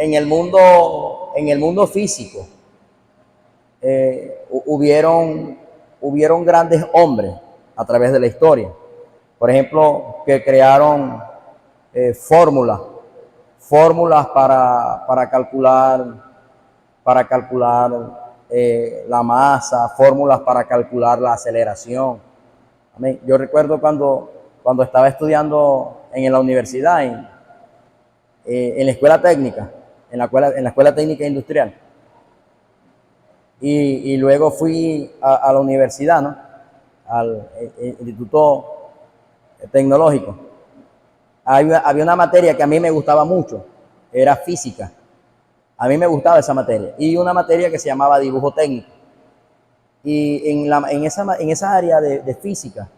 en el mundo físico, hubieron grandes hombres a través de la historia. Por ejemplo, que crearon fórmulas para calcular la masa, fórmulas para calcular la aceleración. Amén. Yo recuerdo cuando estaba estudiando en la universidad, en la escuela técnica, en la escuela técnica industrial, y luego fui a la universidad, ¿no? Al Instituto Tecnológico. Había una materia que a mí me gustaba mucho, era física. A mí me gustaba esa materia. Y una materia que se llamaba dibujo técnico. Y en esa área de física,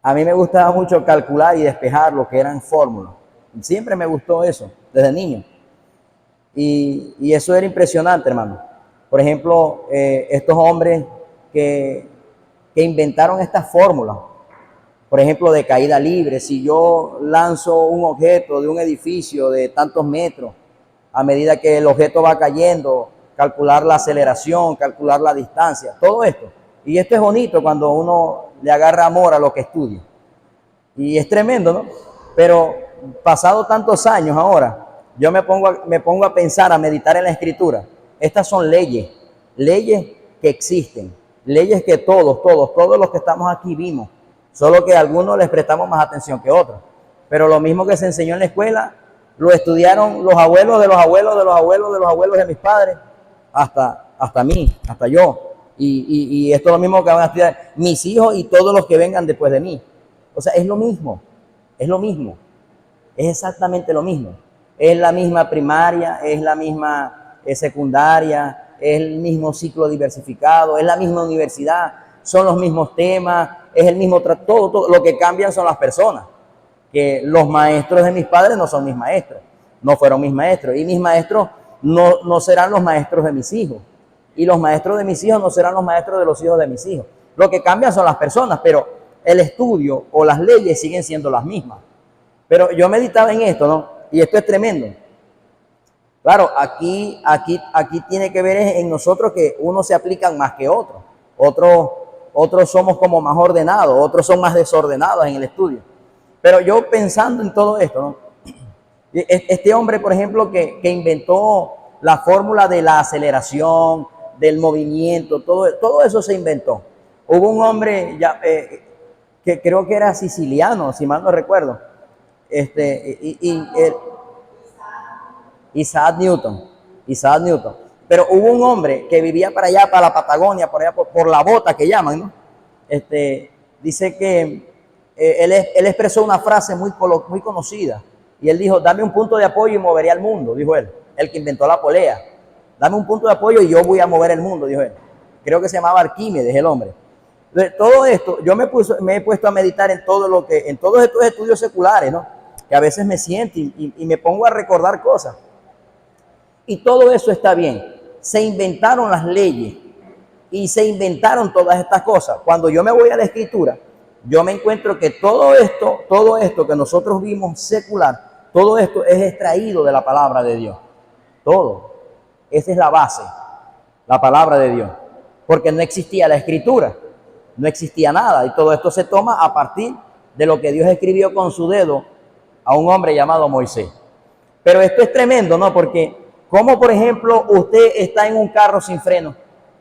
a mí me gustaba mucho calcular y despejar lo que eran fórmulas. Siempre me gustó eso, desde niño. Y eso era impresionante, hermano. Por ejemplo, estos hombres que inventaron estas fórmulas, por ejemplo, de caída libre. Si yo lanzo un objeto de un edificio de tantos metros, a medida que el objeto va cayendo, calcular la aceleración, calcular la distancia, todo esto. Y esto es bonito cuando uno le agarra amor a lo que estudia. Y es tremendo, ¿no? Pero pasado tantos años ahora, yo me pongo a pensar, a meditar en la Escritura. Estas son leyes que existen, leyes que todos los que estamos aquí vimos, solo que a algunos les prestamos más atención que otros. Pero lo mismo que se enseñó en la escuela, lo estudiaron los abuelos de los abuelos de los abuelos de los abuelos de mis padres, hasta mí, hasta yo. Y esto es lo mismo que van a estudiar mis hijos y todos los que vengan después de mí. O sea, es lo mismo, es exactamente lo mismo. Es la misma primaria, es la misma secundaria, es el mismo ciclo diversificado, es la misma universidad, son los mismos temas, es el mismo trato, todo. Lo que cambian son las personas. Que los maestros de mis padres no son mis maestros, no fueron mis maestros, y mis maestros no serán los maestros de mis hijos, y los maestros de mis hijos no serán los maestros de los hijos de mis hijos. Lo que cambian son las personas, pero el estudio o las leyes siguen siendo las mismas. Pero yo meditaba en esto, ¿no? Y esto es tremendo. Claro, aquí tiene que ver en nosotros que unos se aplican más que otros. Otros somos como más ordenados, otros son más desordenados en el estudio. Pero yo pensando en todo esto, ¿no? Este hombre, por ejemplo, que inventó la fórmula de la aceleración, del movimiento, todo eso se inventó. Hubo un hombre que creo que era siciliano, si mal no recuerdo, Isaac Newton. Pero hubo un hombre que vivía para allá, para la Patagonia, por allá por la bota que llaman, ¿no? Dice que él expresó una frase muy conocida, y él dijo: dame un punto de apoyo y moveré al mundo, dijo él, el que inventó la polea. Dame un punto de apoyo y yo voy a mover el mundo, dijo él. Creo que se llamaba Arquímedes el hombre. Entonces, todo esto, yo me he puesto a meditar en todos estos estudios seculares, ¿no? Que a veces me siento y me pongo a recordar cosas. Y todo eso está bien. Se inventaron las leyes y se inventaron todas estas cosas. Cuando yo me voy a la Escritura, yo me encuentro que todo esto que nosotros vimos secular, todo esto es extraído de la palabra de Dios. Todo. Esa es la base, la palabra de Dios. Porque no existía la Escritura, no existía nada. Y todo esto se toma a partir de lo que Dios escribió con su dedo a un hombre llamado Moisés. Pero esto es tremendo, ¿no? Porque, ¿cómo, por ejemplo, usted está en un carro sin freno?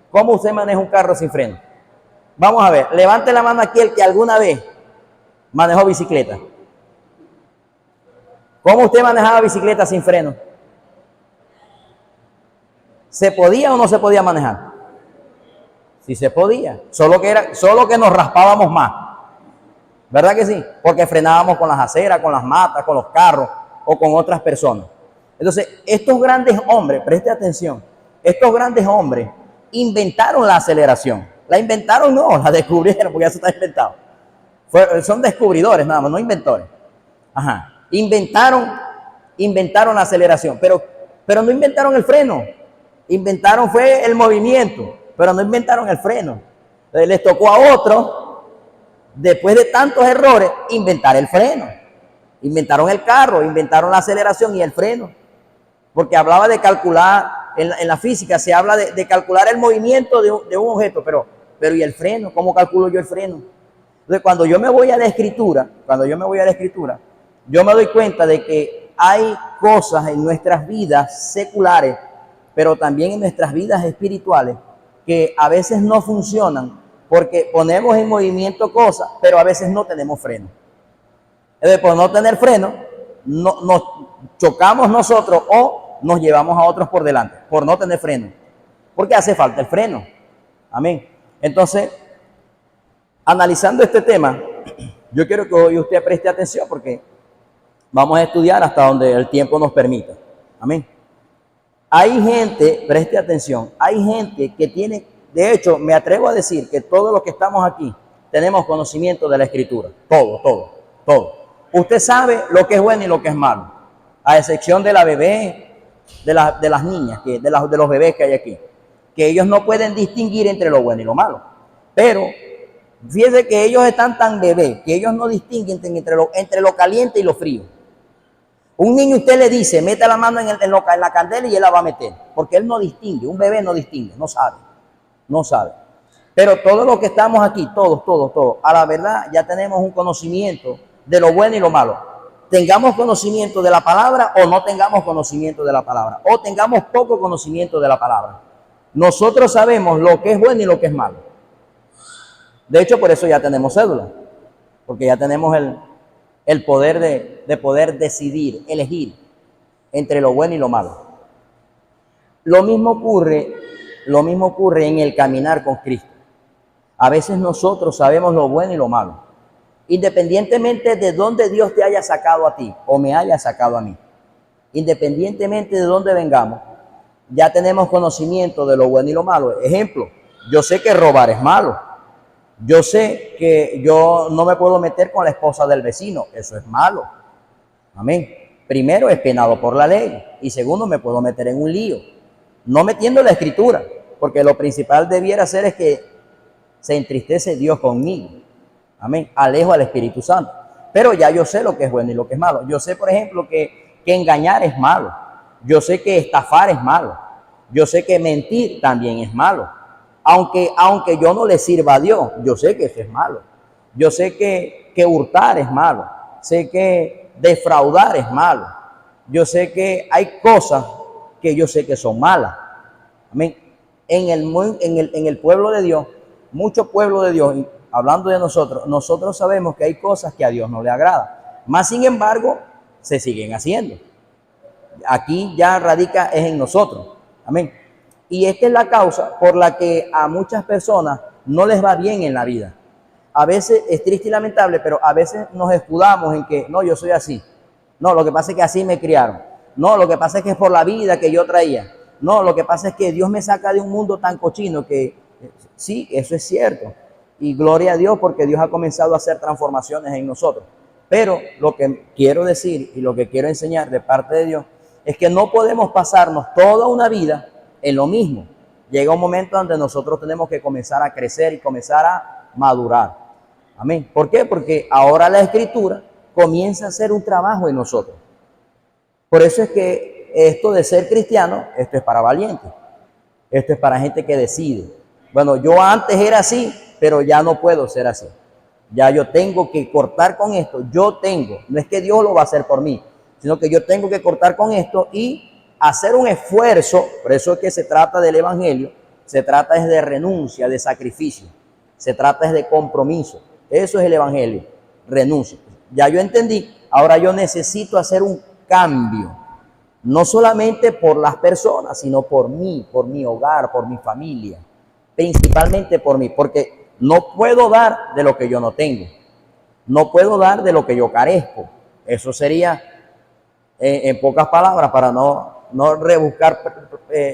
¿Cómo usted maneja un carro sin freno? Vamos a ver, levante la mano aquí el que alguna vez manejó bicicleta. ¿Cómo usted manejaba bicicleta sin freno? ¿Se podía o no se podía manejar? Sí se podía, solo que nos raspábamos más. ¿Verdad que sí? Porque frenábamos con las aceras, con las matas, con los carros o con otras personas. Entonces, estos grandes hombres, preste atención, estos grandes hombres inventaron la aceleración. La inventaron, no, la descubrieron, porque ya se está inventado. Son descubridores nada más, no inventores. Ajá. Inventaron la aceleración, pero no inventaron el freno. Inventaron fue el movimiento, pero no inventaron el freno. Entonces, les tocó a otros, después de tantos errores, inventar el freno. Inventaron el carro, inventaron la aceleración y el freno, porque hablaba de calcular, en la física se habla de calcular el movimiento de un objeto, pero ¿y el freno? ¿Cómo calculo yo el freno? Entonces, cuando yo me voy a la escritura, yo me doy cuenta de que hay cosas en nuestras vidas seculares, pero también en nuestras vidas espirituales, que a veces no funcionan porque ponemos en movimiento cosas, pero a veces no tenemos freno. Entonces, por no tener freno, nos chocamos nosotros o nos llevamos a otros por delante, por no tener freno, porque hace falta el freno. Amén. Entonces, analizando este tema, yo quiero que hoy usted preste atención porque vamos a estudiar hasta donde el tiempo nos permita. Amén. Hay gente, preste atención, hay gente que tiene, de hecho, me atrevo a decir que todos los que estamos aquí tenemos conocimiento de la Escritura. Todo. Usted sabe lo que es bueno y lo que es malo, a excepción de la bebé, de las niñas, de los bebés que hay aquí, que ellos no pueden distinguir entre lo bueno y lo malo. Pero fíjese que ellos están tan bebés que ellos no distinguen entre lo caliente y lo frío. Un niño usted le dice, meta la mano en la candela y él la va a meter, porque él no distingue, un bebé no distingue, no sabe. Pero todos los que estamos aquí, todos, a la verdad ya tenemos un conocimiento de lo bueno y lo malo. Tengamos conocimiento de la palabra o no tengamos conocimiento de la palabra, o tengamos poco conocimiento de la palabra. Nosotros sabemos lo que es bueno y lo que es malo. De hecho, por eso ya tenemos cédula, porque ya tenemos el poder de poder decidir, elegir entre lo bueno y lo malo. Lo mismo ocurre en el caminar con Cristo. A veces nosotros sabemos lo bueno y lo malo, independientemente de dónde Dios te haya sacado a ti o me haya sacado a mí. Independientemente de dónde vengamos, ya tenemos conocimiento de lo bueno y lo malo. Ejemplo, yo sé que robar es malo. Yo sé que yo no me puedo meter con la esposa del vecino, eso es malo. Amén. Primero, es penado por la ley, y segundo, me puedo meter en un lío, no metiendo la Escritura, porque lo principal debiera ser es que se entristece Dios conmigo. Amén. Alejo al Espíritu Santo. Pero ya yo sé lo que es bueno y lo que es malo. Yo sé, por ejemplo, que engañar es malo. Yo sé que estafar es malo. Yo sé que mentir también es malo. Aunque yo no le sirva a Dios, yo sé que eso es malo. Yo sé que hurtar es malo. Sé que defraudar es malo. Yo sé que hay cosas que yo sé que son malas. Amén. En el pueblo de Dios, mucho pueblo de Dios, hablando de nosotros sabemos que hay cosas que a Dios no le agrada. Más sin embargo, se siguen haciendo. Aquí ya radica es en nosotros. Amén. Y esta es la causa por la que a muchas personas no les va bien en la vida. A veces es triste y lamentable, pero a veces nos escudamos en que no, yo soy así. No, lo que pasa es que así me criaron. No, lo que pasa es que es por la vida que yo traía. No, lo que pasa es que Dios me saca de un mundo tan cochino que sí, eso es cierto. Y gloria a Dios porque Dios ha comenzado a hacer transformaciones en nosotros. Pero lo que quiero decir y lo que quiero enseñar de parte de Dios es que no podemos pasarnos toda una vida en lo mismo. Llega un momento donde nosotros tenemos que comenzar a crecer y comenzar a madurar. Amén. ¿Por qué? Porque ahora la Escritura comienza a hacer un trabajo en nosotros. Por eso es que esto de ser cristiano, esto es para valientes. Esto es para gente que decide. Bueno, yo antes era así, pero ya no puedo ser así. Ya yo tengo que cortar con esto. No es que Dios lo va a hacer por mí, sino que yo tengo que cortar con esto y hacer un esfuerzo. Por eso es que se trata del evangelio, se trata es de renuncia, de sacrificio, se trata es de compromiso. Eso es el evangelio, renuncia. Ya yo entendí, ahora yo necesito hacer un cambio, no solamente por las personas, sino por mí, por mi hogar, por mi familia, principalmente por mí, porque no puedo dar de lo que yo no tengo, no puedo dar de lo que yo carezco. Eso sería, en pocas palabras, para no rebuscar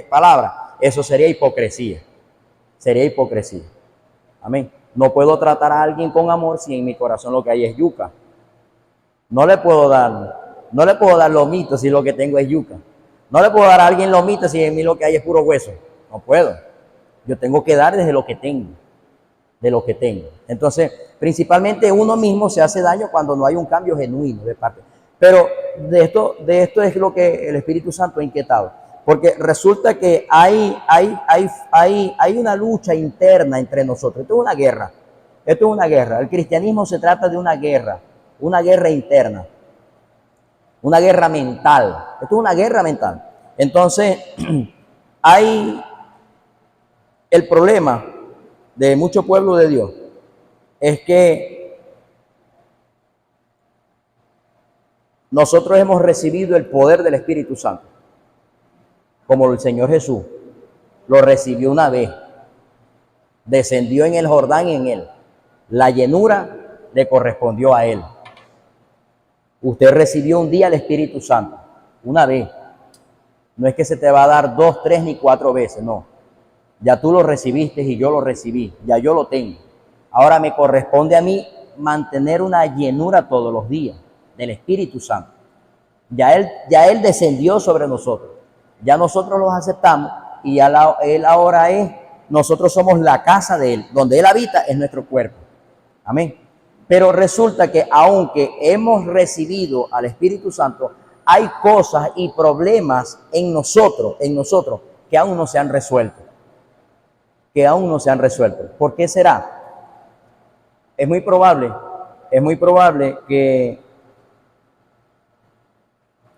palabras, eso sería hipocresía. Sería hipocresía. Amén. No puedo tratar a alguien con amor si en mi corazón lo que hay es yuca. No le puedo dar lomitos si lo que tengo es yuca. No le puedo dar a alguien lomitos si en mí lo que hay es puro hueso. No puedo. Yo tengo que dar desde lo que tengo. De lo que tengo. Entonces, principalmente uno mismo se hace daño cuando no hay un cambio genuino de parte. Pero de esto es lo que el Espíritu Santo ha inquietado. Porque resulta que hay una lucha interna entre nosotros. Esto es una guerra. Esto es una guerra. El cristianismo se trata de una guerra interna, una guerra mental. Esto es una guerra mental. Entonces, hay el problema de mucho pueblo de Dios es que nosotros hemos recibido el poder del Espíritu Santo, como el Señor Jesús lo recibió una vez, descendió en el Jordán y en él. La llenura le correspondió a él. Usted recibió un día el Espíritu Santo, una vez. No es que se te va a dar 2, 3 ni 4 veces, no. Ya tú lo recibiste y yo lo recibí, ya yo lo tengo. Ahora me corresponde a mí mantener una llenura todos los días del Espíritu Santo. Ya él descendió sobre nosotros. Ya nosotros los aceptamos y él ahora nosotros somos la casa de él. Donde él habita es nuestro cuerpo. Amén. Pero resulta que aunque hemos recibido al Espíritu Santo, hay cosas y problemas en nosotros que aún no se han resuelto. ¿Por qué será? Es muy probable que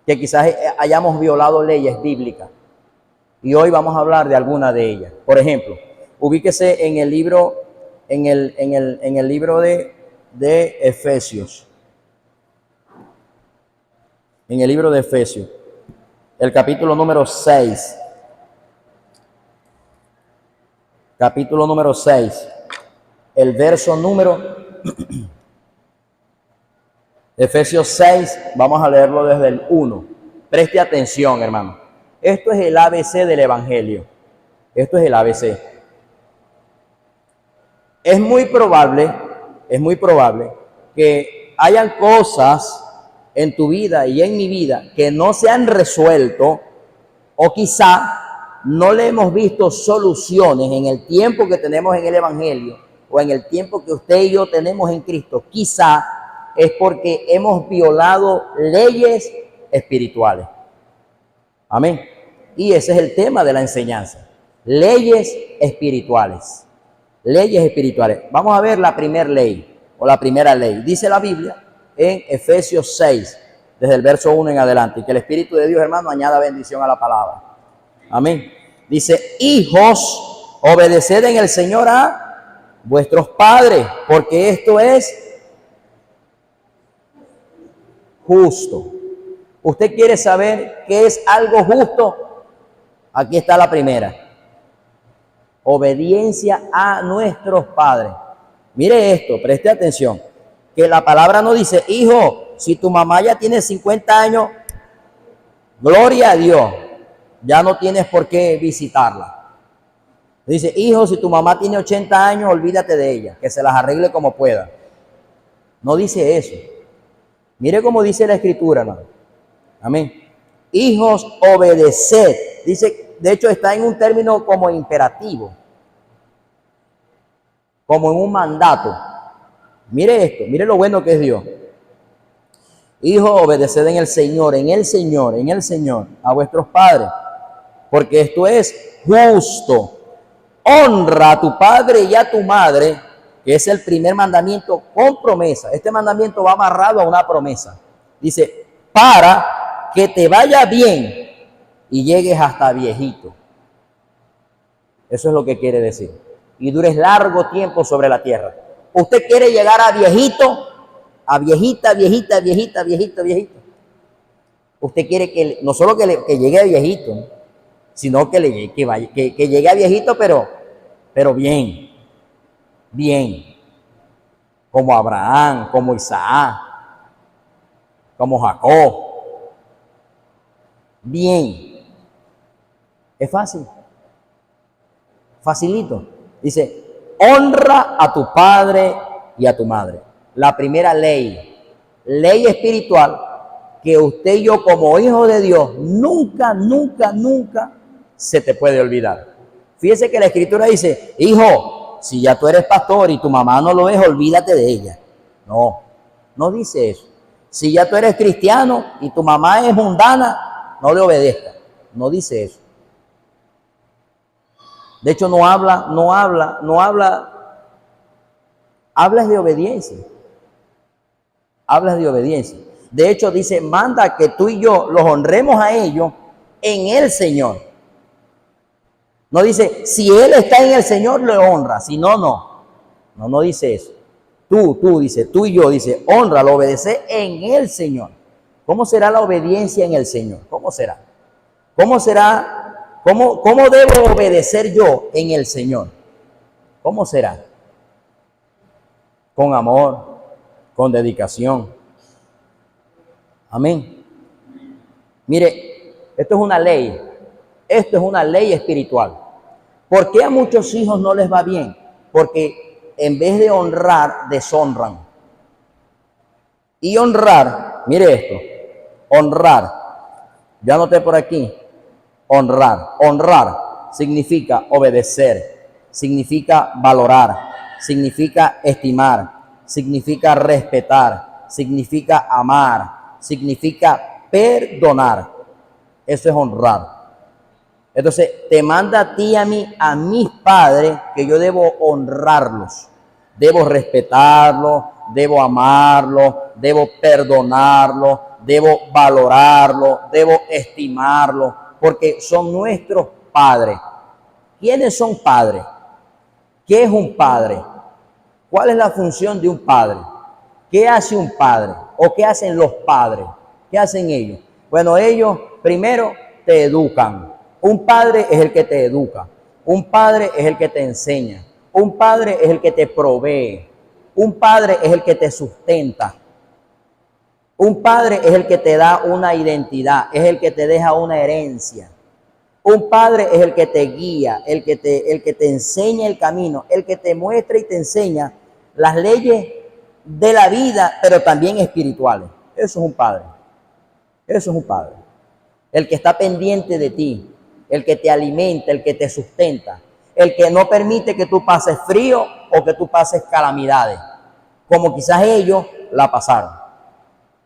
quizás hayamos violado leyes bíblicas. Y hoy vamos a hablar de alguna de ellas. Por ejemplo, ubíquese en el libro, en el libro de Efesios. En el libro de Efesios, el capítulo número 6. Capítulo número 6. El verso número Efesios 6, vamos a leerlo desde el 1. Preste atención, hermano. Esto es el ABC del Evangelio. Esto es el ABC. Es muy probable que hayan cosas en tu vida y en mi vida que no se han resuelto, o quizá no le hemos visto soluciones en el tiempo que tenemos en el Evangelio o en el tiempo que usted y yo tenemos en Cristo. Quizá es porque hemos violado leyes espirituales. Amén. Y ese es el tema de la enseñanza. Leyes espirituales. Leyes espirituales. Vamos a ver la primera ley o la primera ley. Dice la Biblia en Efesios 6, desde el verso 1 en adelante. Y que el Espíritu de Dios, hermano, añada bendición a la palabra. Amén. Dice: hijos, obedeced en el Señor a vuestros padres, porque esto es justo. ¿Usted quiere saber qué es algo justo? Aquí está la primera. Obediencia a nuestros padres. Mire esto, preste atención. Que la palabra no dice: hijo, si tu mamá ya tiene 50 años, gloria a Dios, ya no tienes por qué visitarla. Dice: hijo, si tu mamá tiene 80 años, olvídate de ella, que se las arregle como pueda. No dice eso. Mire cómo dice la Escritura, hermano. Amén. Hijos, obedeced. Dice, de hecho, está en un término como imperativo, como en un mandato. Mire esto, mire lo bueno que es Dios. Hijos, obedeced en el Señor, a vuestros padres, porque esto es justo. Honra a tu padre y a tu madre, que es el primer mandamiento con promesa. Este mandamiento va amarrado a una promesa. Dice: para que te vaya bien y llegues hasta viejito. Eso es lo que quiere decir. Y dures largo tiempo sobre la tierra. Usted quiere llegar a viejito, a viejita. Usted quiere que no solo que llegue a viejito, ¿no?, sino que llegue a viejito, pero bien. Como Abraham, como Isaac, como Jacob. Bien. Es fácil. Facilito. Dice: honra a tu padre y a tu madre. La primera ley espiritual que usted y yo como hijos de Dios nunca se te puede olvidar. Fíjese que la Escritura dice: hijo, si ya tú eres pastor y tu mamá no lo es, olvídate de ella. No dice eso. Si ya tú eres cristiano y tu mamá es mundana, no le obedezca. No dice eso. De hecho, hablas de obediencia. Hablas de obediencia. De hecho, dice, manda que tú y yo los honremos a ellos en el Señor. No dice, si Él está en el Señor, le honra. Si no, no. No dice eso. Dice, tú y yo, dice, honra, obedece en el Señor. ¿Cómo será la obediencia en el Señor? ¿Cómo será? ¿Cómo será? ¿Cómo debo obedecer yo en el Señor? ¿Cómo será? Con amor, con dedicación. Amén. Mire, esto es una ley. Esto es una ley espiritual. ¿Por qué a muchos hijos no les va bien? Porque en vez de honrar, deshonran. Y honrar, mire esto, honrar. Ya anoté por aquí. Honrar significa obedecer, significa valorar, significa estimar, significa respetar, significa amar, significa perdonar. Eso es honrar. Entonces, te manda a ti y a mí, a mis padres, que yo debo honrarlos, debo respetarlos, debo amarlos, debo perdonarlos, debo valorarlos, debo estimarlos, porque son nuestros padres. ¿Quiénes son padres? ¿Qué es un padre? ¿Cuál es la función de un padre? ¿Qué hace un padre? ¿O qué hacen los padres? ¿Qué hacen ellos? Bueno, ellos primero te educan. Un padre es el que te educa. Un padre es el que te enseña. Un padre es el que te provee. Un padre es el que te sustenta. Un padre es el que te da una identidad, es el que te deja una herencia. Un padre es el que te guía, el que te enseña el camino, el que te muestra y te enseña las leyes de la vida, pero también espirituales. Eso es un padre. Eso es un padre. El que está pendiente de ti, el que te alimenta, el que te sustenta, el que no permite que tú pases frío o que tú pases calamidades, como quizás ellos la pasaron.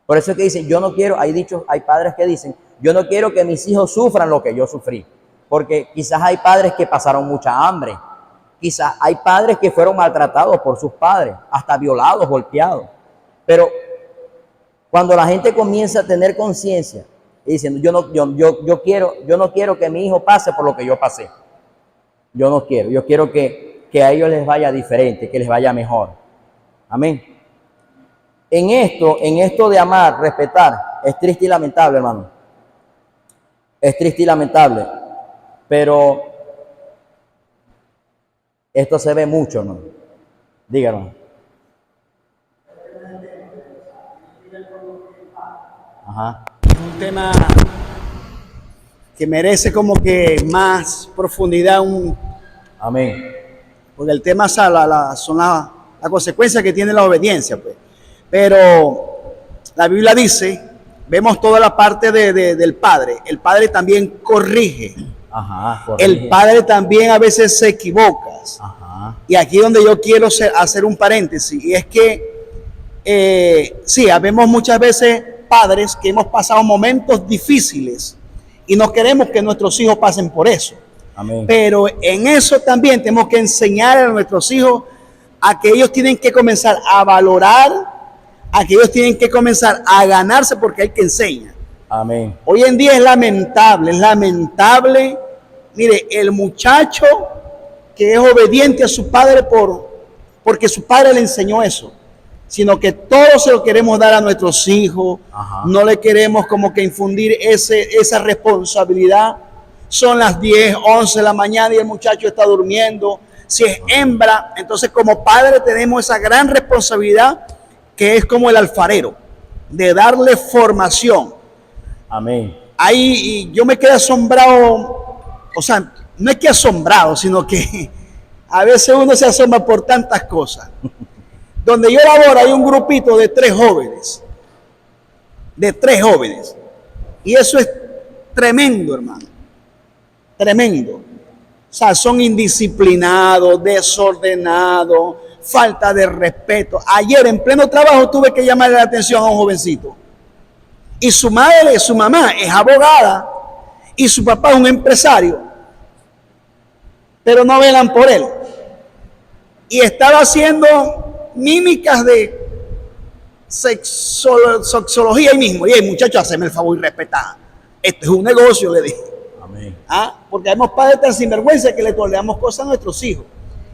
Por eso es que dicen, yo no quiero, hay padres que dicen, yo no quiero que mis hijos sufran lo que yo sufrí. Porque quizás hay padres que pasaron mucha hambre. Quizás hay padres que fueron maltratados por sus padres, hasta violados, golpeados. Pero cuando la gente comienza a tener conciencia y diciendo, yo no quiero que mi hijo pase por lo que yo pasé. Yo quiero que a ellos les vaya diferente, que les vaya mejor. Amén. En esto de amar, respetar, es triste y lamentable, hermano. Es triste y lamentable. Pero esto se ve mucho, hermano. Díganos. Ajá. Un tema que merece como que más profundidad. Amén. Porque el tema son la consecuencia que tiene la obediencia, pues. Pero la Biblia dice, vemos toda la parte del padre. El padre también corrige. Ajá, corrige. El padre también a veces se equivoca. Ajá. Y aquí es donde yo quiero hacer un paréntesis. Y es que, sí, vemos muchas veces padres que hemos pasado momentos difíciles y no queremos que nuestros hijos pasen por eso. Amén. Pero en eso también tenemos que enseñar a nuestros hijos a que ellos tienen que comenzar a valorar, a que ellos tienen que comenzar a ganarse, porque hay que enseñar. Amén. Hoy en día es lamentable, mire, el muchacho que es obediente a su padre porque su padre le enseñó eso, sino que todo se lo queremos dar a nuestros hijos. Ajá. No le queremos como que infundir esa responsabilidad. Son las 10, 11 de la mañana y el muchacho está durmiendo. Si es hembra, entonces como padre tenemos esa gran responsabilidad que es como el alfarero, de darle formación. Amén. Ahí yo me quedé asombrado, o sea, no es que asombrado, sino que a veces uno se asombra por tantas cosas. Donde yo laboro hay un grupito de 3 jóvenes. Y eso es tremendo, hermano. Tremendo. O sea, son indisciplinados, desordenados, falta de respeto. Ayer en pleno trabajo tuve que llamarle la atención a un jovencito. Y su madre, su mamá es abogada y su papá es un empresario, pero no velan por él. Y estaba haciendo mímicas de sexología ahí mismo. Y el muchacho, haceme el favor y respetá. Esto es un negocio, le dije. Amén. Porque hay padres tan sinvergüenza que le toleramos cosas a nuestros hijos.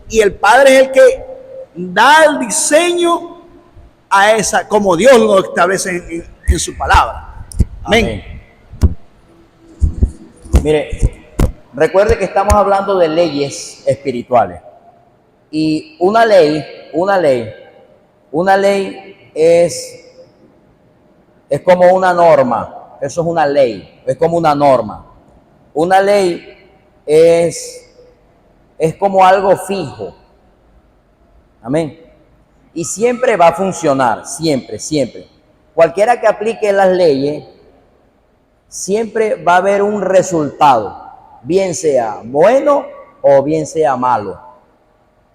Y el padre es el que da el diseño a esa, como Dios lo establece en su palabra. Amén. Amén. Mire, recuerde que estamos hablando de leyes espirituales. Y una ley es como una norma. Eso es una ley, es como una norma. Una ley es como algo fijo. Amén. Y siempre va a funcionar, siempre. Cualquiera que aplique las leyes, siempre va a haber un resultado, bien sea bueno o bien sea malo.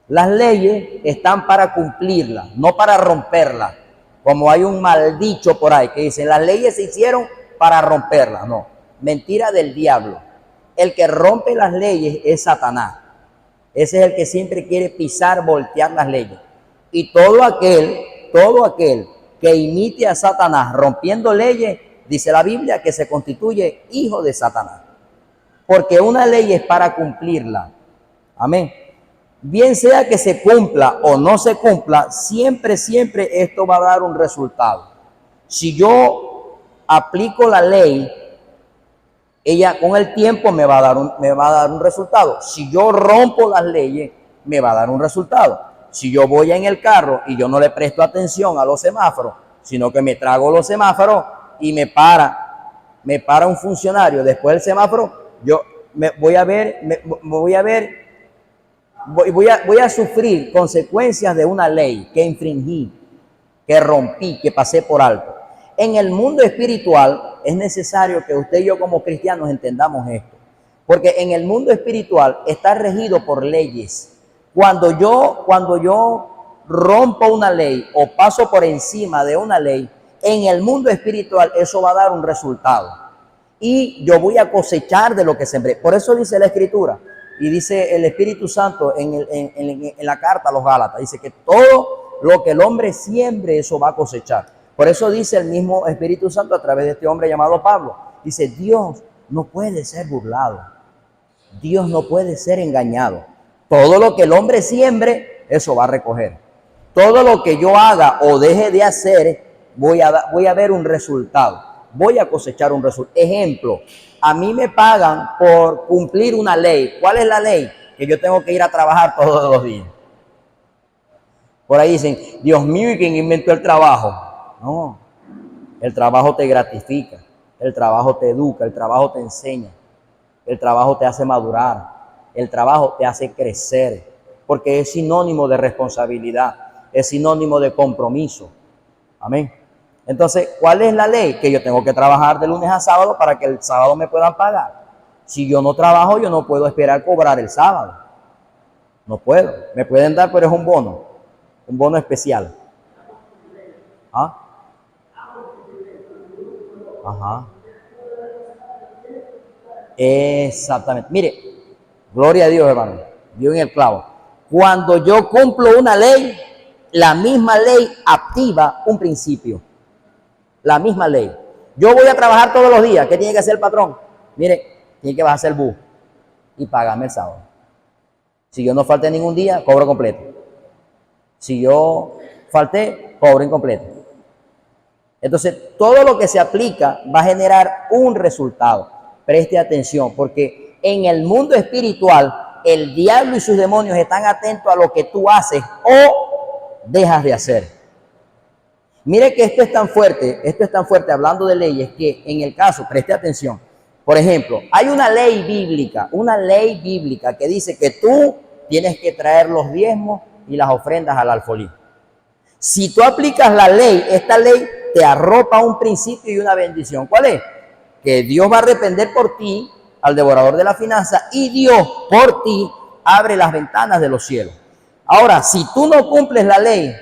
Las leyes están para cumplirlas, no para romperlas. Como hay un mal dicho por ahí que dice, las leyes se hicieron para romperlas. No, mentira del diablo. El que rompe las leyes es Satanás. Ese es el que siempre quiere pisar, voltear las leyes. Y todo aquel que imite a Satanás rompiendo leyes, dice la Biblia que se constituye hijo de Satanás. Porque una ley es para cumplirla. Amén. Bien sea que se cumpla o no se cumpla, siempre esto va a dar un resultado. Si yo aplico la ley, ella con el tiempo me va a dar un resultado. Si yo rompo las leyes, me va a dar un resultado. Si yo voy en el carro y yo no le presto atención a los semáforos, sino que me trago los semáforos y me para un funcionario después del semáforo, yo voy a sufrir consecuencias de una ley que infringí, que rompí, que pasé por alto. En el mundo espiritual es necesario que usted y yo como cristianos entendamos esto, porque en el mundo espiritual está regido por leyes. Cuando yo rompo una ley o paso por encima de una ley, en el mundo espiritual eso va a dar un resultado y yo voy a cosechar de lo que sembré. Por eso dice la Escritura y dice el Espíritu Santo en la carta a los Gálatas, dice que todo lo que el hombre siembre, eso va a cosechar. Por eso dice el mismo Espíritu Santo a través de este hombre llamado Pablo, dice, Dios no puede ser burlado, Dios no puede ser engañado. Todo lo que el hombre siembre, eso va a recoger. Todo lo que yo haga o deje de hacer, voy a ver un resultado, voy a cosechar un resultado. Ejemplo, a mí me pagan por cumplir una ley. ¿Cuál es la ley? Que yo tengo que ir a trabajar todos los días. Por ahí dicen, Dios mío, ¿y quién inventó el trabajo? No, el trabajo te gratifica, el trabajo te educa, el trabajo te enseña, el trabajo te hace madurar, el trabajo te hace crecer, porque es sinónimo de responsabilidad, es sinónimo de compromiso. Amén. Entonces, ¿cuál es la ley? Que yo tengo que trabajar de lunes a sábado para que el sábado me puedan pagar. Si yo no trabajo, yo no puedo esperar cobrar el sábado. No puedo. Me pueden dar, pero es un bono especial. ¿Ah? Ajá. Exactamente. Mire, gloria a Dios, hermano. Dio en el clavo. Cuando yo cumplo una ley, la misma ley activa un principio. La misma ley. Yo voy a trabajar todos los días. ¿Qué tiene que hacer el patrón? Mire, tiene que bajarse el bus y pagarme el sábado. Si yo no falté ningún día, cobro completo. Si yo falté, cobro incompleto. Entonces, todo lo que se aplica va a generar un resultado. Preste atención, porque en el mundo espiritual, el diablo y sus demonios están atentos a lo que tú haces o dejas de hacer. Mire que esto es tan fuerte hablando de leyes, que en el caso, preste atención, por ejemplo, hay una ley bíblica que dice que tú tienes que traer los diezmos y las ofrendas al alfolí. Si tú aplicas la ley, esta ley te arropa un principio y una bendición. ¿Cuál es? Que Dios va a arrepender por ti al devorador de la finanza y Dios por ti abre las ventanas de los cielos. Ahora, si tú no cumples la ley,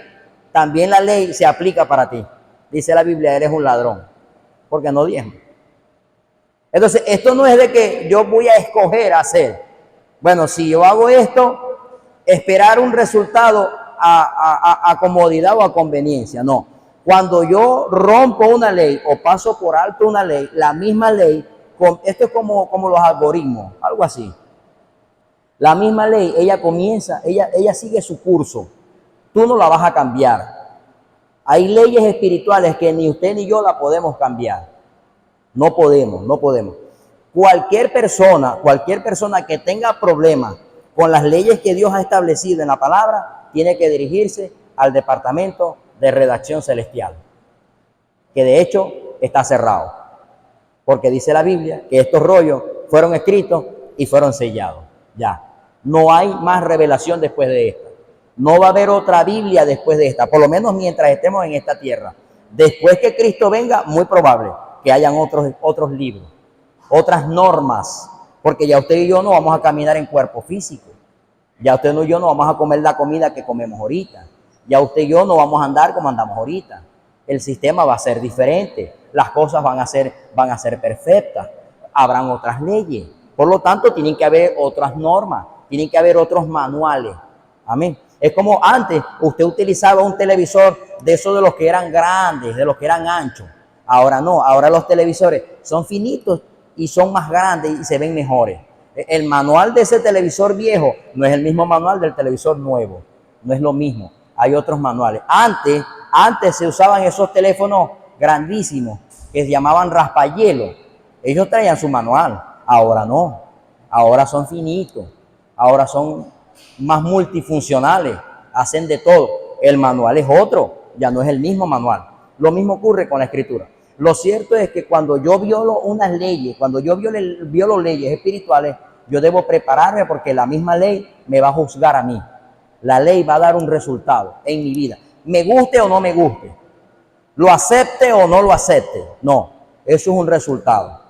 también la ley se aplica para ti. Dice la Biblia, eres un ladrón. porque no diezman. Entonces, esto no es de que yo voy a escoger hacer. Bueno, si yo hago esto, esperar un resultado a comodidad o a conveniencia. No. Cuando yo rompo una ley o paso por alto una ley, la misma ley, esto es como los algoritmos, algo así. La misma ley, ella comienza, ella sigue su curso. Tú no la vas a cambiar. Hay leyes espirituales que ni usted ni yo la podemos cambiar. No podemos. Cualquier persona que tenga problemas con las leyes que Dios ha establecido en la palabra, tiene que dirigirse al departamento de redacción celestial, que de hecho está cerrado, porque dice la Biblia que estos rollos fueron escritos y fueron sellados. Ya, no hay más revelación después de esta. No va a haber otra Biblia después de esta, por lo menos mientras estemos en esta tierra. Después que Cristo venga, muy probable que hayan otros libros, otras normas, porque ya usted y yo no vamos a caminar en cuerpo físico. Ya usted y yo no vamos a comer la comida que comemos ahorita. Ya usted y yo no vamos a andar como andamos ahorita. El sistema va a ser diferente. Las cosas van a ser perfectas. Habrán otras leyes. Por lo tanto, tienen que haber otras normas. Tienen que haber otros manuales. Amén. Es como antes, usted utilizaba un televisor de esos de los que eran grandes, de los que eran anchos. Ahora no, ahora los televisores son finitos y son más grandes y se ven mejores. El manual de ese televisor viejo no es el mismo manual del televisor nuevo. No es lo mismo. Hay otros manuales. Antes se usaban esos teléfonos grandísimos que se llamaban raspahielo. Ellos traían su manual. Ahora no. Ahora son finitos. Ahora son más multifuncionales. Hacen de todo. El manual es otro. Ya no es el mismo manual. Lo mismo ocurre con la escritura. Lo cierto es que cuando yo violo unas leyes, cuando yo violo leyes espirituales, yo debo prepararme porque la misma ley me va a juzgar a mí. La ley va a dar un resultado en mi vida. Me guste o no me guste. Lo acepte o no lo acepte. No, eso es un resultado.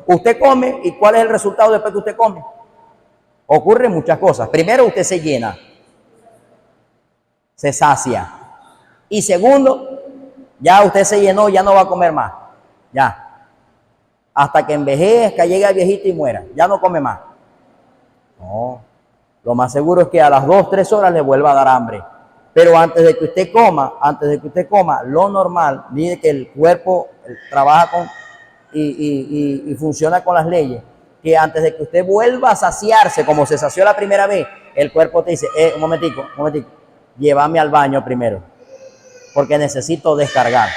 Usted come y ¿cuál es el resultado después que usted come? Ocurren muchas cosas. Primero, usted se llena. Se sacia. Y segundo, ya usted se llenó, ya no va a comer más. Ya. Hasta que envejezca, llegue viejito y muera. Ya no come más. No. Lo más seguro es que a las 2, 3 horas le vuelva a dar hambre. Pero antes de que usted coma, lo normal, mire que el cuerpo trabaja con y funciona con las leyes, que antes de que usted vuelva a saciarse, como se sació la primera vez, el cuerpo te dice, un momentico, llévame al baño primero, porque necesito descargar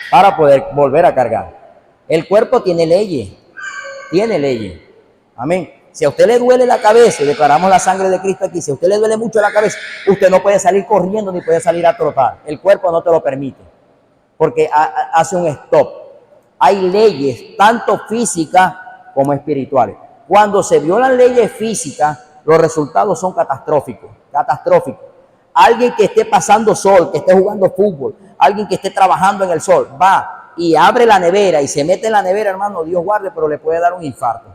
para poder volver a cargar. El cuerpo tiene leyes. Amén. Si a usted le duele la cabeza, y declaramos la sangre de Cristo aquí, si a usted le duele mucho la cabeza, usted no puede salir corriendo ni puede salir a trotar. El cuerpo no te lo permite, porque hace un stop. Hay leyes, tanto físicas como espirituales. Cuando se violan leyes físicas, los resultados son catastróficos. Alguien que esté pasando sol, que esté jugando fútbol, alguien que esté trabajando en el sol, va y abre la nevera y se mete en la nevera, hermano, Dios guarde, pero le puede dar un infarto.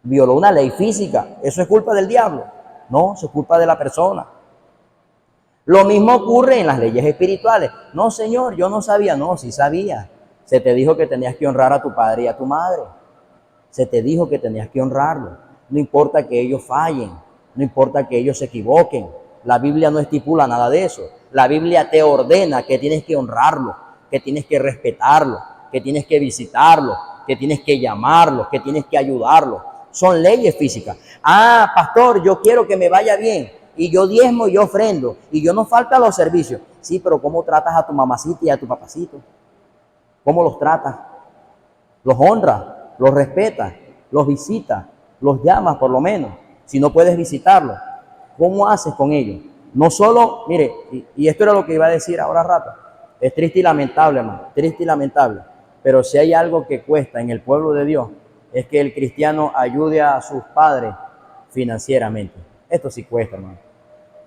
Violó una ley física. ¿Eso es culpa del diablo? No, eso es culpa de la persona. Lo mismo ocurre en las leyes espirituales. No, Señor, yo no sabía. No, sí sabía. Se te dijo que tenías que honrar a tu padre y a tu madre. Se te dijo que tenías que honrarlo. No importa que ellos fallen. No importa que ellos se equivoquen. La Biblia no estipula nada de eso. La Biblia te ordena que tienes que honrarlo, que tienes que respetarlo, que tienes que visitarlo, que tienes que llamarlo, que tienes que ayudarlo. Son leyes físicas. Ah, pastor, yo quiero que me vaya bien. Y yo diezmo y yo ofrendo. Y yo no falta los servicios. Sí, pero ¿cómo tratas a tu mamacita y a tu papacito? ¿Cómo los tratas? Los honras, los respetas, los visitas, los llamas por lo menos. Si no puedes visitarlos, ¿cómo haces con ellos? No solo, mire, y esto era lo que iba a decir ahora rato. Es triste y lamentable, hermano. Triste y lamentable. Pero si hay algo que cuesta en el pueblo de Dios, es que el cristiano ayude a sus padres financieramente. Esto sí cuesta, hermano.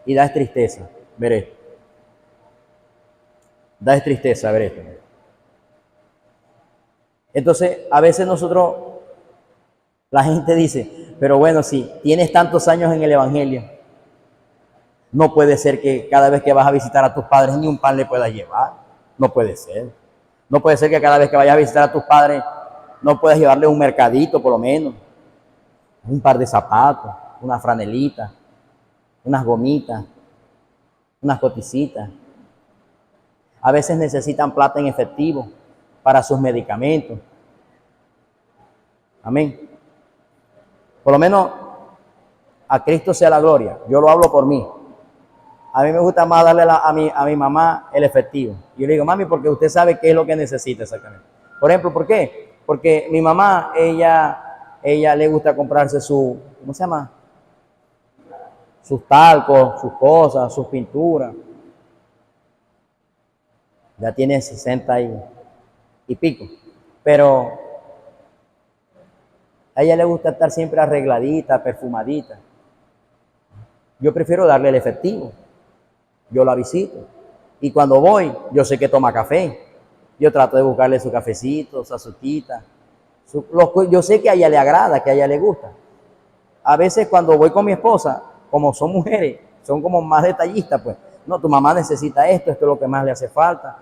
Y da tristeza ver esto. Da tristeza ver esto. Entonces, a veces la gente dice, pero bueno, si tienes tantos años en el evangelio, no puede ser que cada vez que vas a visitar a tus padres ni un pan le puedas llevar. No puede ser. No puede ser que cada vez que vayas a visitar a tus padres no puedas llevarle un mercadito por lo menos, un par de zapatos, una franelita, unas gomitas, unas coticitas. A veces necesitan plata en efectivo para sus medicamentos. Amén. Por lo menos a Cristo sea la gloria. Yo lo hablo por mí. A mí me gusta más darle a mi mamá el efectivo. Yo le digo, mami, porque usted sabe qué es lo que necesita exactamente. Por ejemplo, ¿por qué? Porque mi mamá, ella le gusta comprarse su, ¿cómo se llama? Sus talcos, sus cosas, sus pinturas. Ya tiene 60 y pico. Pero a ella le gusta estar siempre arregladita, perfumadita. Yo prefiero darle el efectivo. Yo la visito. Y cuando voy, yo sé que toma café. Yo trato de buscarle su cafecito, su azuquita. Yo sé que a ella le agrada, que a ella le gusta. A veces cuando voy con mi esposa, como son mujeres, son como más detallistas, pues. No, tu mamá necesita esto es lo que más le hace falta.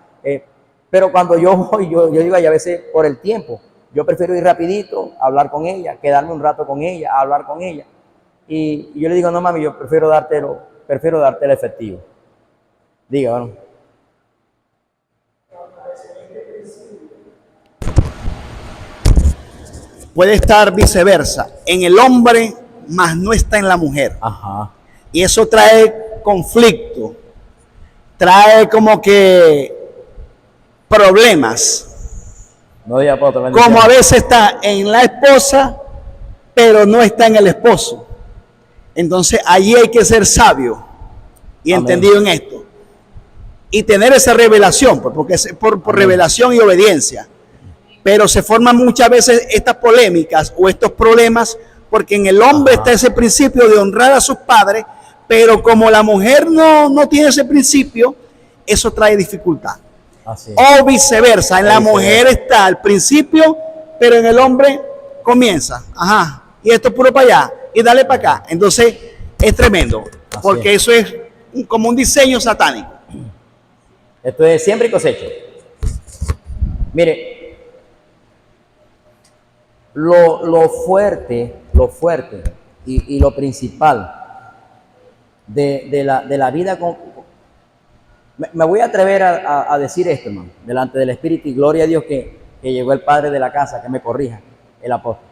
Pero cuando yo voy, yo digo, y a veces por el tiempo, yo prefiero ir rapidito, hablar con ella, quedarme un rato con ella, hablar con ella. Y yo le digo, no mami, yo prefiero darte el efectivo. Diga, varón. Puede estar viceversa, en el hombre, mas no está en la mujer. Ajá. Y eso trae conflicto, trae como que problemas. No diga por otra Como a veces está en la esposa, pero no está en el esposo. Entonces allí hay que ser sabio y Amén. entendido en esto. Y tener esa revelación, porque es por revelación y obediencia. Pero se forman muchas veces estas polémicas o estos problemas porque en el hombre está ese principio de honrar a sus padres, pero como la mujer no tiene ese principio, eso trae dificultad. Así es. O viceversa, en la mujer está al principio, pero en el hombre comienza. Ajá, y esto es puro para allá, y dale para acá. Entonces es tremendo, porque eso es como un diseño satánico. Esto es siempre y cosecha. Mire, lo fuerte y lo principal de la vida me voy a atrever a decir esto, hermano, delante del Espíritu, y gloria a Dios que llegó el padre de la casa, que me corrija, el apóstol.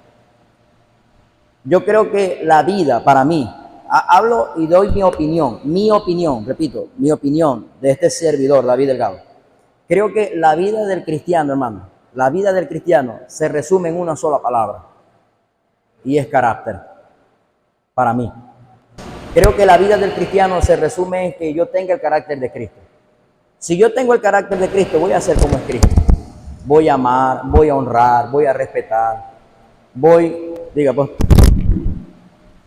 Yo creo que la vida, para mí, hablo y doy mi opinión, repito, mi opinión de este servidor, David Delgado. Creo que la vida del cristiano, hermano, la vida del cristiano se resume en una sola palabra, y es carácter, para mí. Creo que la vida del cristiano se resume en que yo tenga el carácter de Cristo. Si yo tengo el carácter de Cristo, voy a ser como es Cristo. Voy a amar, voy a honrar, voy a respetar, diga pues.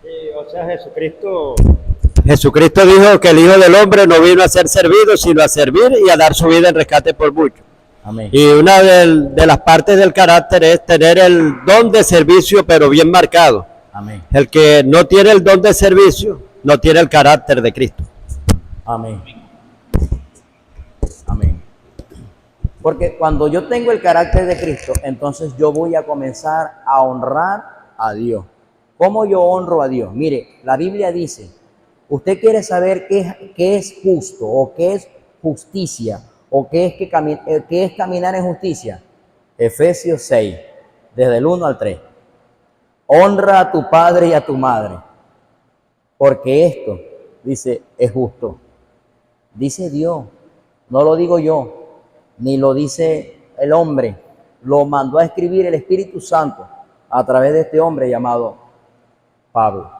Sí, o sea, Jesucristo dijo que el Hijo del Hombre no vino a ser servido, sino a servir y a dar su vida en rescate por muchos. Amén. Y una de las partes del carácter es tener el don de servicio, pero bien marcado. Amén. El que no tiene el don de servicio, no tiene el carácter de Cristo. Amén. Amén. Porque cuando yo tengo el carácter de Cristo, entonces yo voy a comenzar a honrar a Dios. ¿Cómo yo honro a Dios? Mire, la Biblia dice, usted quiere saber qué es justo o qué es justicia o qué es caminar en justicia. Efesios 6, desde el 1 al 3. Honra a tu padre y a tu madre, porque esto, dice, es justo. Dice Dios, no lo digo yo, ni lo dice el hombre, lo mandó a escribir el Espíritu Santo a través de este hombre llamado Pablo.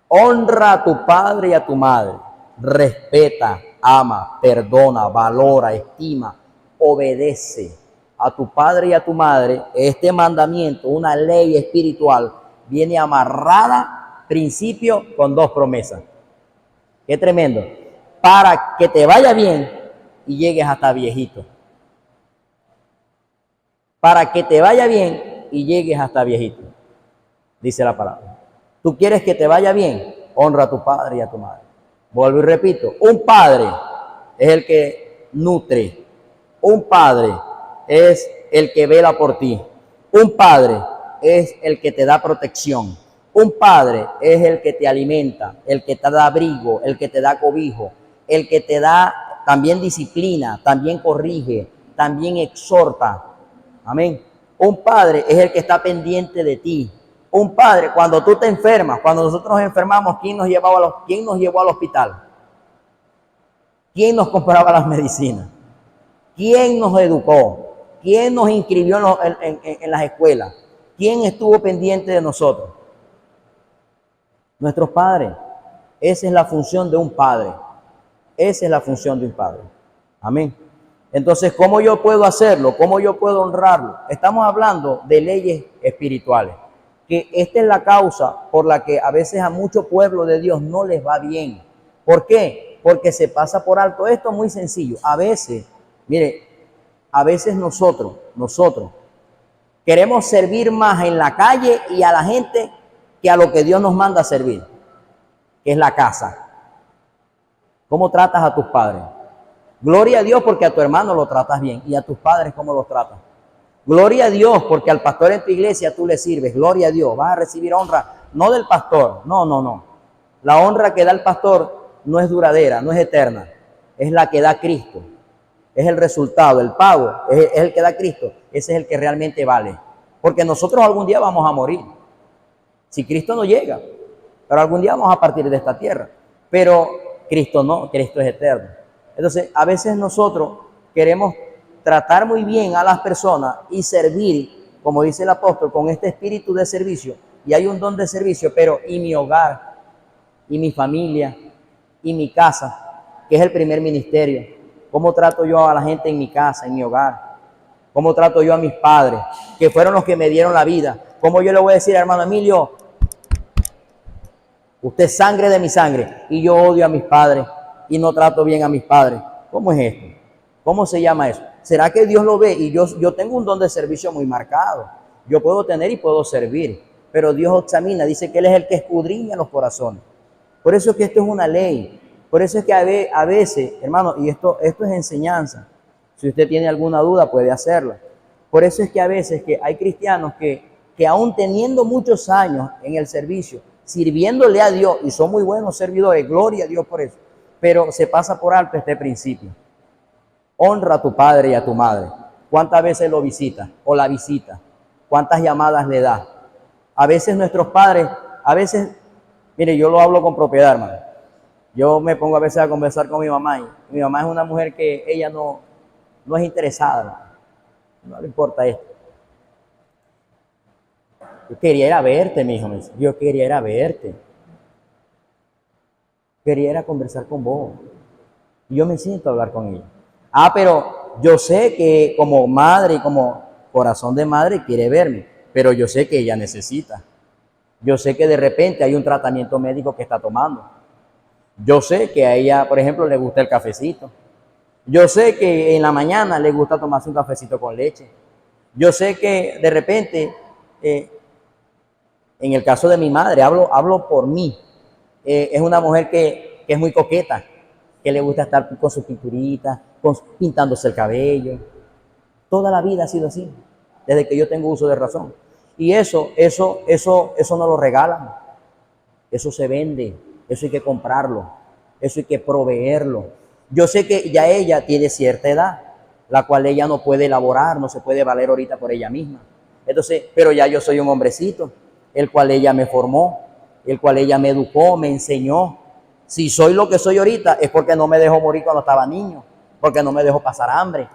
Honra a tu padre y a tu madre, respeta, ama, perdona, valora, estima, obedece a tu padre y a tu madre. Este mandamiento, una ley espiritual, viene amarrada, principio, con dos promesas. Qué tremendo. Para que te vaya bien y llegues hasta viejito. Para que te vaya bien y llegues hasta viejito, dice la palabra. ¿Tú quieres que te vaya bien? Honra a tu padre y a tu madre. Vuelvo y repito, un padre es el que nutre. Un padre es el que vela por ti. Un padre es el que te da protección. Un padre es el que te alimenta, el que te da abrigo, el que te da cobijo, el que te da también disciplina, también corrige, también exhorta. Amén. Un padre es el que está pendiente de ti. Un padre, cuando tú te enfermas, cuando nosotros nos enfermamos, ¿quién nos llevó al hospital? ¿Quién nos compraba las medicinas? ¿Quién nos educó? ¿Quién nos inscribió en las escuelas? ¿Quién estuvo pendiente de nosotros? Nuestros padres. Esa es la función de un padre. Esa es la función de un padre. Amén. Entonces, ¿cómo yo puedo hacerlo? ¿Cómo yo puedo honrarlo? Estamos hablando de leyes espirituales. Que esta es la causa por la que a veces a mucho pueblo de Dios no les va bien. ¿Por qué? Porque se pasa por alto. Esto es muy sencillo. A veces, mire, a veces nosotros queremos servir más en la calle y a la gente que a lo que Dios nos manda a servir, que es la casa. ¿Cómo tratas a tus padres? Gloria a Dios porque a tu hermano lo tratas bien. ¿Y a tus padres cómo los tratas? Gloria a Dios porque al pastor en tu iglesia tú le sirves. Gloria a Dios. Vas a recibir honra, no del pastor. No. La honra que da el pastor no es duradera, no es eterna. Es la que da Cristo. Es el resultado, el pago, es el que da Cristo. Ese es el que realmente vale. Porque nosotros algún día vamos a morir. Si Cristo no llega, pero algún día vamos a partir de esta tierra. Pero Cristo no, Cristo es eterno. Entonces, a veces nosotros queremos tratar muy bien a las personas y servir, como dice el apóstol, con este espíritu de servicio. Y hay un don de servicio, pero ¿y mi hogar? ¿Y mi familia? ¿Y mi casa? Que es el primer ministerio. ¿Cómo trato yo a la gente en mi casa, en mi hogar? ¿Cómo trato yo a mis padres, que fueron los que me dieron la vida? ¿Cómo yo le voy a decir, hermano Emilio, usted es sangre de mi sangre, y yo odio a mis padres y no trato bien a mis padres? ¿Cómo es esto? ¿Cómo se llama eso? ¿Será que Dios lo ve? Y yo tengo un don de servicio muy marcado. Yo puedo tener y puedo servir, pero Dios examina, dice que Él es el que escudriña los corazones. Por eso es que esto es una ley. Por eso es que a veces, hermano, y esto es enseñanza. Si usted tiene alguna duda, puede hacerla. Por eso es que a veces que hay cristianos que aún teniendo muchos años en el servicio, sirviéndole a Dios, y son muy buenos servidores, gloria a Dios por eso, pero se pasa por alto este principio. Honra a tu padre y a tu madre. ¿Cuántas veces lo visitas o la visitas? ¿Cuántas llamadas le das? A veces nuestros padres, mire, yo lo hablo con propiedad, hermano. Yo me pongo a veces a conversar con mi mamá y mi mamá es una mujer que ella no es interesada, hermano. No le importa esto. Yo quería ir a verte, mi hijo. Yo quería ir a verte. Quería ir a conversar con vos. Y yo me siento a hablar con ella. Pero yo sé que como madre y como corazón de madre quiere verme, pero yo sé que ella necesita. Yo sé que de repente hay un tratamiento médico que está tomando. Yo sé que a ella, por ejemplo, le gusta el cafecito. Yo sé que en la mañana le gusta tomarse un cafecito con leche. Yo sé que de repente, en el caso de mi madre, hablo por mí. Es una mujer que es muy coqueta, que le gusta estar con sus pinturitas, pintándose el cabello. Toda la vida ha sido así, desde que yo tengo uso de razón. Y eso no lo regalan. Eso se vende, eso hay que comprarlo, eso hay que proveerlo. Yo sé que ya ella tiene cierta edad, la cual ella no puede elaborar, no se puede valer ahorita por ella misma. Entonces, pero ya yo soy un hombrecito, el cual ella me formó, el cual ella me educó, me enseñó. Si soy lo que soy ahorita es porque no me dejó morir cuando estaba niño, porque no me dejó pasar hambre.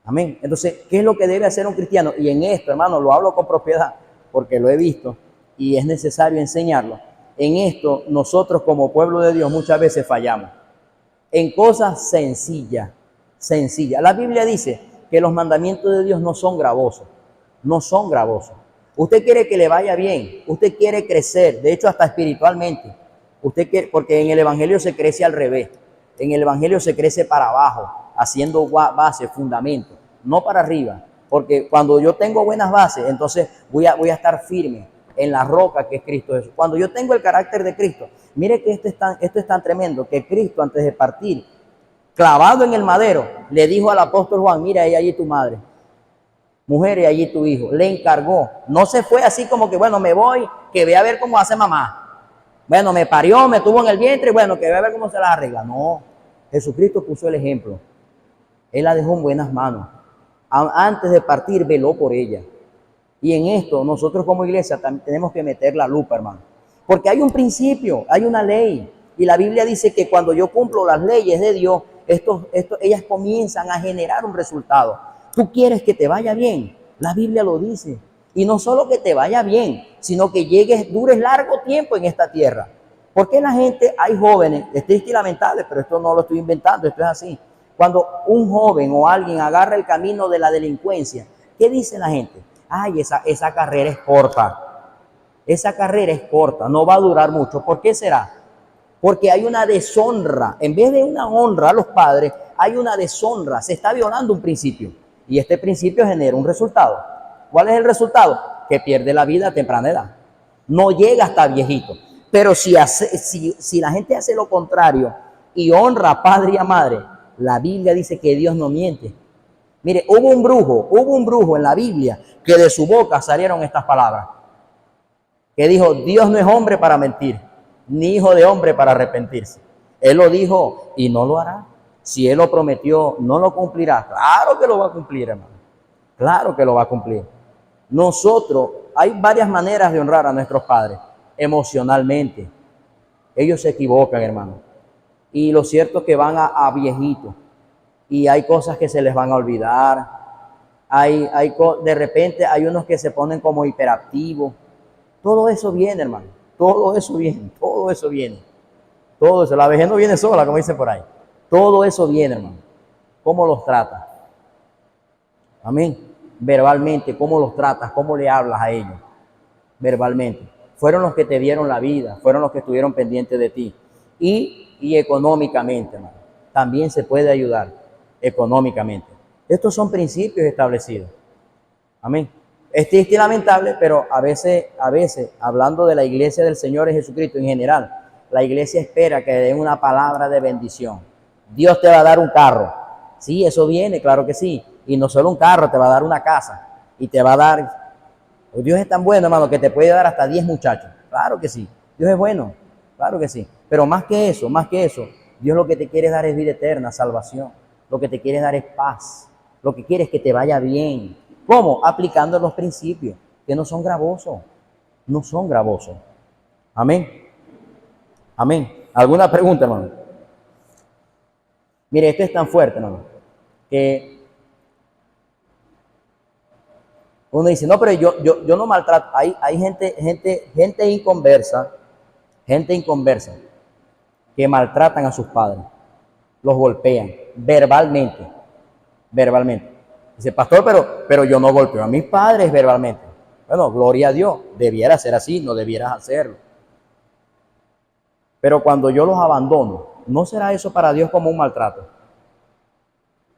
Amén. Entonces, ¿qué es lo que debe hacer un cristiano? Y en esto, hermano, lo hablo con propiedad, porque lo he visto y es necesario enseñarlo. En esto, nosotros como pueblo de Dios muchas veces fallamos. En cosas sencillas. La Biblia dice que los mandamientos de Dios no son gravosos. No son gravosos. Usted quiere que le vaya bien. Usted quiere crecer, de hecho hasta espiritualmente. Usted quiere, porque en el Evangelio se crece al revés. En el Evangelio se crece para abajo, haciendo base, fundamento, no para arriba. Porque cuando yo tengo buenas bases, entonces voy a estar firme en la roca que es Cristo Jesús. Cuando yo tengo el carácter de Cristo, mire que esto es tan tremendo, que Cristo antes de partir, clavado en el madero, le dijo al apóstol Juan, mira, ahí allí tu madre. mujeres, allí tu hijo. Le encargó. No se fue así como que, bueno, me voy, que ve a ver cómo hace mamá. Bueno, me parió, me tuvo en el vientre, bueno, que ve a ver cómo se las arregla. No, Jesucristo puso el ejemplo. Él la dejó en buenas manos. Antes de partir, veló por ella. Y en esto, nosotros como iglesia también tenemos que meter la lupa, hermano. Porque hay un principio, hay una ley. Y la Biblia dice que cuando yo cumplo las leyes de Dios, ellas comienzan a generar un resultado. Tú quieres que te vaya bien, la Biblia lo dice. Y no solo que te vaya bien, sino que dures largo tiempo en esta tierra. Porque la gente, hay jóvenes, es triste y lamentable, pero esto no lo estoy inventando, esto es así. Cuando un joven o alguien agarra el camino de la delincuencia, ¿qué dice la gente? Ay, esa carrera es corta. Esa carrera es corta, no va a durar mucho. ¿Por qué será? Porque hay una deshonra. En vez de una honra a los padres, hay una deshonra. Se está violando un principio. Y este principio genera un resultado. ¿Cuál es el resultado? Que pierde la vida a temprana edad. No llega hasta viejito. Pero si la gente hace lo contrario y honra a padre y a madre, la Biblia dice que Dios no miente. Mire, hubo un brujo en la Biblia que de su boca salieron estas palabras. Que dijo, Dios no es hombre para mentir, ni hijo de hombre para arrepentirse. Él lo dijo y no lo hará. Si Él lo prometió, no lo cumplirá. Claro que lo va a cumplir, hermano. Claro que lo va a cumplir. Nosotros, hay varias maneras de honrar a nuestros padres. Emocionalmente. Ellos se equivocan, hermano. Y lo cierto es que van a viejitos. Y hay cosas que se les van a olvidar. De repente hay unos que se ponen como hiperactivos. Todo eso viene, hermano. Todo eso viene. Todo eso viene. Todo eso. La vejez no viene sola, como dicen por ahí. Todo eso viene, hermano. ¿Cómo los tratas? Amén. Verbalmente, ¿cómo los tratas? ¿Cómo le hablas a ellos? Verbalmente. Fueron los que te dieron la vida. Fueron los que estuvieron pendientes de ti. Y económicamente, hermano. También se puede ayudar económicamente. Estos son principios establecidos. Amén. Es triste y lamentable, pero a veces, hablando de la iglesia del Señor Jesucristo en general, la iglesia espera que den una palabra de bendición. Dios te va a dar un carro. Sí, eso viene, claro que sí. Y no solo un carro, te va a dar una casa. Y te va a dar... Dios es tan bueno, hermano, que te puede dar hasta 10 muchachos. Claro que sí. Dios es bueno. Claro que sí. Pero más que eso, Dios lo que te quiere dar es vida eterna, salvación. Lo que te quiere dar es paz. Lo que quiere es que te vaya bien. ¿Cómo? Aplicando los principios, que no son gravosos. No son gravosos. Amén. Amén. ¿Alguna pregunta, hermano? Mire, esto es tan fuerte, hermano, que uno dice, no, pero yo no maltrato. Hay gente inconversa, que maltratan a sus padres, los golpean verbalmente. Dice, pastor, pero yo no golpeo a mis padres verbalmente. Bueno, gloria a Dios, debiera ser así, no debieras hacerlo. Pero cuando yo los abandono, ¿no será eso para Dios como un maltrato?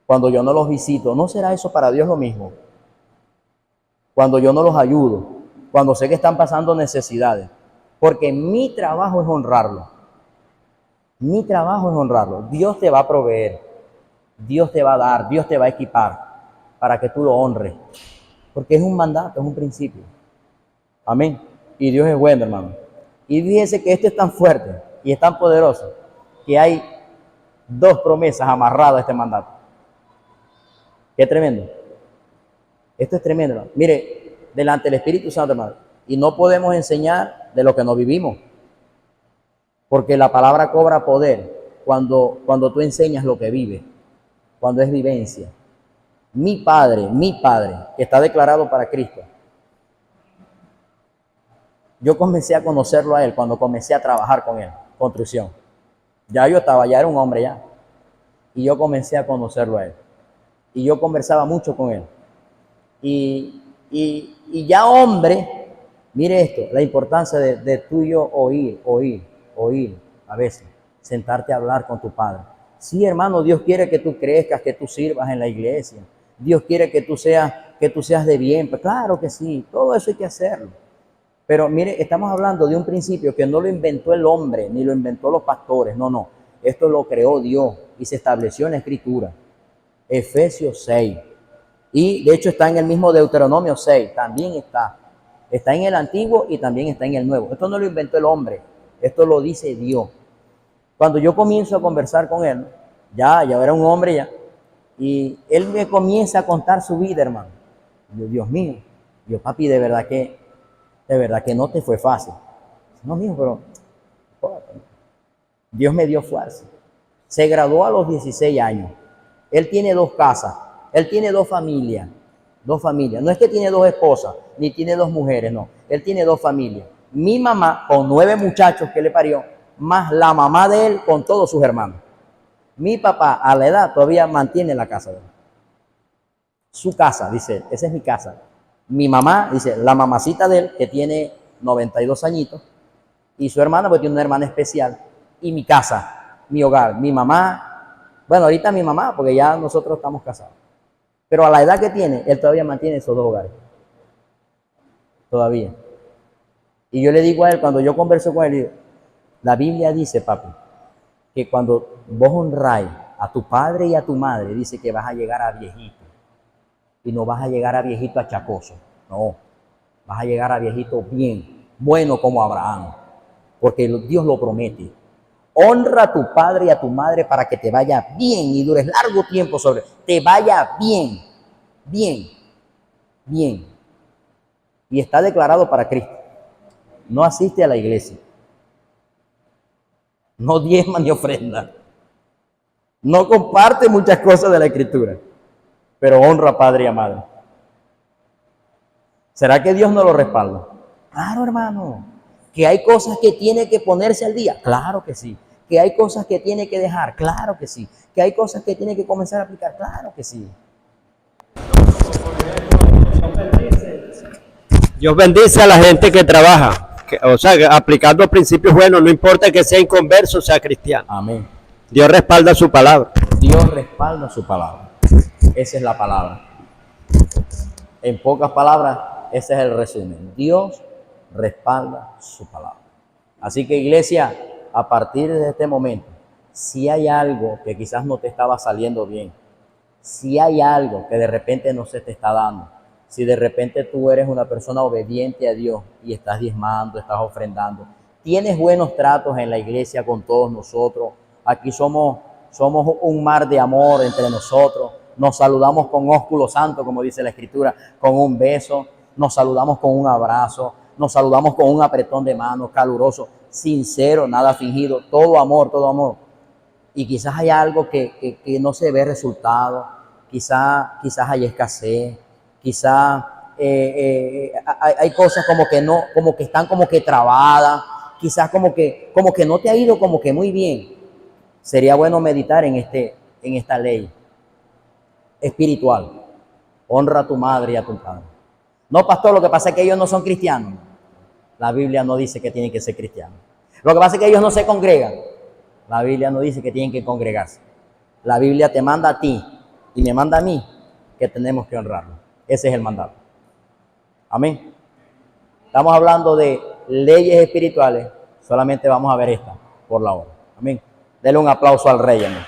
Cuando yo no los visito, ¿no será eso para Dios lo mismo? Cuando yo no los ayudo, cuando sé que están pasando necesidades, porque mi trabajo es honrarlo. Mi trabajo es honrarlo. Dios te va a proveer, Dios te va a dar, Dios te va a equipar para que tú lo honres, porque es un mandato, es un principio. Amén. Y Dios es bueno, hermano. Y fíjense que este es tan fuerte y es tan poderoso que hay 2 promesas amarradas a este mandato. Qué tremendo. Esto es tremendo, hermano. Mire, delante del Espíritu Santo, hermano. Y no podemos enseñar de lo que no vivimos. Porque la palabra cobra poder cuando tú enseñas lo que vives. Cuando es vivencia. Mi padre, que está declarado para Cristo. Yo comencé a conocerlo a él cuando comencé a trabajar con él. Construcción. Ya era un hombre ya. Y yo comencé a conocerlo a él. Y yo conversaba mucho con él. Y ya hombre, mire esto, la importancia de tú y yo oír a veces, sentarte a hablar con tu padre. Sí, hermano, Dios quiere que tú crezcas, que tú sirvas en la iglesia. Dios quiere que tú seas de bien. Pues claro que sí, todo eso hay que hacerlo. Pero mire, estamos hablando de un principio que no lo inventó el hombre, ni lo inventó los pastores, no. Esto lo creó Dios y se estableció en la Escritura. Efesios 6. Y de hecho está en el mismo Deuteronomio 6, también está. Está en el Antiguo y también está en el Nuevo. Esto no lo inventó el hombre, esto lo dice Dios. Cuando yo comienzo a conversar con él, ya era un hombre ya, y él me comienza a contar su vida, hermano. Yo, Dios mío, yo, papi, de verdad que no te fue fácil. No, mijo, pero Dios me dio fuerza. Se graduó a los 16 años. Él tiene 2 casas, él tiene 2 familias. 2 familias. No es que tiene 2 esposas, ni tiene 2 mujeres, no. Él tiene 2 familias. Mi mamá con 9 muchachos que le parió, más la mamá de él con todos sus hermanos. Mi papá a la edad todavía mantiene la casa de él. Su casa, dice él, esa es mi casa. Mi mamá, dice, la mamacita de él, que tiene 92 añitos, y su hermana, pues tiene una hermana especial, y mi casa, mi hogar, mi mamá, bueno, ahorita mi mamá, porque ya nosotros estamos casados. Pero a la edad que tiene, él todavía mantiene esos 2 hogares. Todavía. Y yo le digo a él, cuando yo converso con él, digo, la Biblia dice, papi, que cuando vos honráis a tu padre y a tu madre, dice que vas a llegar a viejito. Y no vas a llegar a viejito achacoso. No. Vas a llegar a viejito bien, bueno como Abraham. Porque Dios lo promete. Honra a tu padre y a tu madre para que te vaya bien y dures largo tiempo sobre. Te vaya bien, bien, bien. Y está declarado para Cristo. No asiste a la iglesia. No diezma ni ofrenda. No comparte muchas cosas de la Escritura. Pero honra a padre y a madre. ¿Será que Dios no lo respalda? Claro, hermano. Que hay cosas que tiene que ponerse al día. Claro que sí. Que hay cosas que tiene que dejar. Claro que sí. Que hay cosas que tiene que comenzar a aplicar. Claro que sí. Dios bendice a la gente que trabaja, o sea, aplicando principios buenos, no importa que sea inconverso o sea cristiano. Amén. Dios respalda su palabra. Dios respalda su palabra. Esa es la palabra. En pocas palabras, ese es el resumen. Dios respalda su palabra. Así que, iglesia, a partir de este momento, si hay algo que quizás no te estaba saliendo bien, si hay algo que de repente no se te está dando, si de repente tú eres una persona obediente a Dios y estás diezmando, estás ofrendando, tienes buenos tratos en la iglesia con todos nosotros, aquí somos un mar de amor entre nosotros, nos saludamos con ósculo santo, como dice la Escritura, con un beso, nos saludamos con un abrazo, nos saludamos con un apretón de manos caluroso, sincero, nada fingido, todo amor, todo amor. Y quizás hay algo que no se ve resultado, quizás hay escasez, quizás hay cosas como que no, como que están como que trabadas, quizás como que no te ha ido como que muy bien. Sería bueno meditar en esta ley espiritual. Honra a tu madre y a tu padre. No, pastor, lo que pasa es que ellos no son cristianos. La Biblia no dice que tienen que ser cristianos. Lo que pasa es que ellos no se congregan. La Biblia no dice que tienen que congregarse. La Biblia te manda a ti y me manda a mí que tenemos que honrarlo. Ese es el mandato. Amén. Estamos hablando de leyes espirituales. Solamente vamos a ver esta por la hora. Amén. Dele un aplauso al Rey, amén.